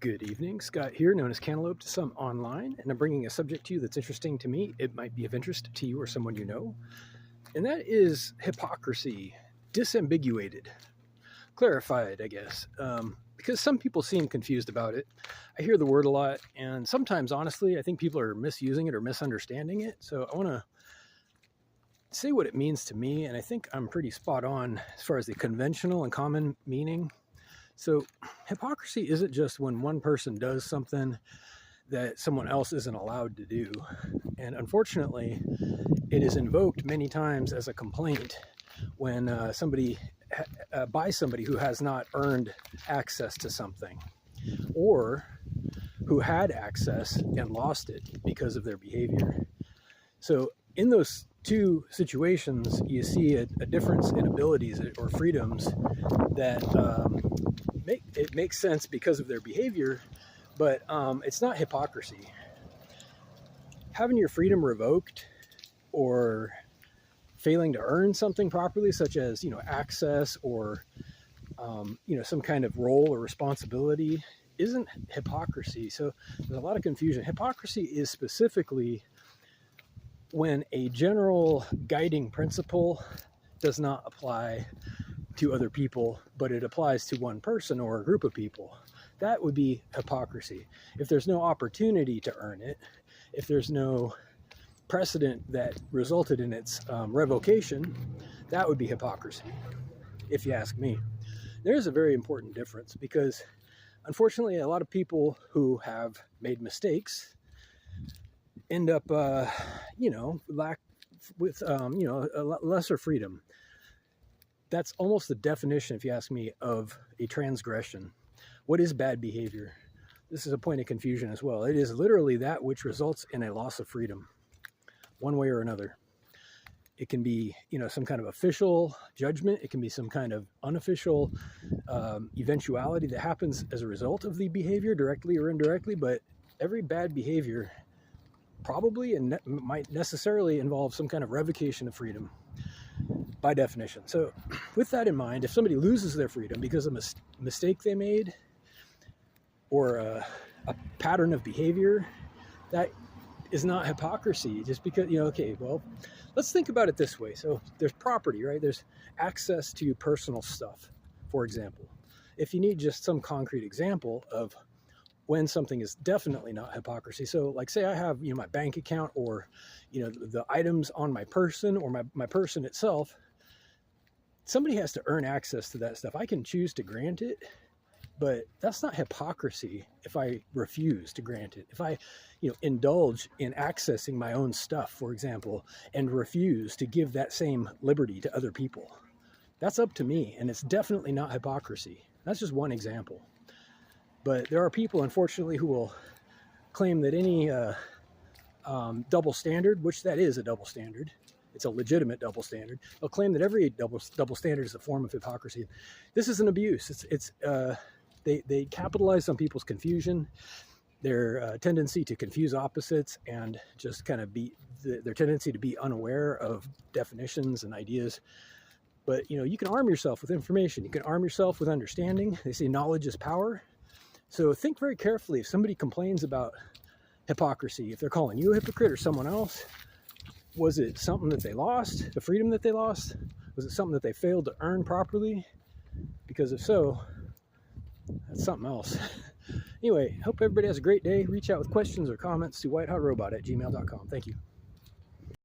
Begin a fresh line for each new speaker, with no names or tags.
Good evening, Scott here, known as Cantaloupe to some online, and I'm bringing a subject to you that's interesting to me. It might be of interest to you or someone you know, and that is hypocrisy, disambiguated, clarified, I guess, because some people seem confused about it. I hear the word a lot, and sometimes, honestly, I think people are misusing it or misunderstanding it, so I want to say what it means to me, and I think I'm pretty spot on as far as the conventional and common meaning. So hypocrisy isn't just when one person does something that someone else isn't allowed to do. And unfortunately, it is invoked many times as a complaint when somebody by somebody who has not earned access to something, or who had access and lost it because of their behavior. So in those two situations, you see a difference in abilities or freedoms that it makes sense because of their behavior, but it's not hypocrisy. Having your freedom revoked or failing to earn something properly, such as access or some kind of role or responsibility, isn't hypocrisy. So there's a lot of confusion. Hypocrisy is specifically when a general guiding principle does not apply to other people, but it applies to one person or a group of people. That would be hypocrisy. If there's no opportunity to earn it, if there's no precedent that resulted in its revocation, that would be hypocrisy, if you ask me. There's a very important difference because, unfortunately, a lot of people who have made mistakes end up, lack with, a lesser freedom. That's almost the definition, if you ask me, of a transgression. What is bad behavior? This is a point of confusion as well. It is literally that which results in a loss of freedom, one way or another. It can be, some kind of official judgment. It can be some kind of unofficial eventuality that happens as a result of the behavior, directly or indirectly. But every bad behavior probably and might necessarily involve some kind of revocation of freedom, by definition. So with that in mind, if somebody loses their freedom because of a mistake they made or a pattern of behavior, that is not hypocrisy. Just because, okay, well, let's think about it this way. So there's property, right? There's access to personal stuff, for example. If you need just some concrete example of when something is definitely not hypocrisy. So like say I have, my bank account or, the items on my person or my person itself, somebody has to earn access to that stuff. I can choose to grant it, but that's not hypocrisy if I refuse to grant it. If I, indulge in accessing my own stuff, for example, and refuse to give that same liberty to other people, that's up to me. And it's definitely not hypocrisy. That's just one example. But there are people, unfortunately, who will claim that any double standard, which that is a double standard, it's a legitimate double standard. They'll claim that every double standard is a form of hypocrisy. This is an abuse. They capitalize on people's confusion, their tendency to confuse opposites, and just kind of their tendency to be unaware of definitions and ideas. But you can arm yourself with information. You can arm yourself with understanding. They say knowledge is power. So think very carefully if somebody complains about hypocrisy, if they're calling you a hypocrite or someone else. Was it something that they lost, the freedom that they lost? Was it something that they failed to earn properly? Because if so, that's something else. Anyway, hope everybody has a great day. Reach out with questions or comments to whitehotrobot@gmail.com. Thank you.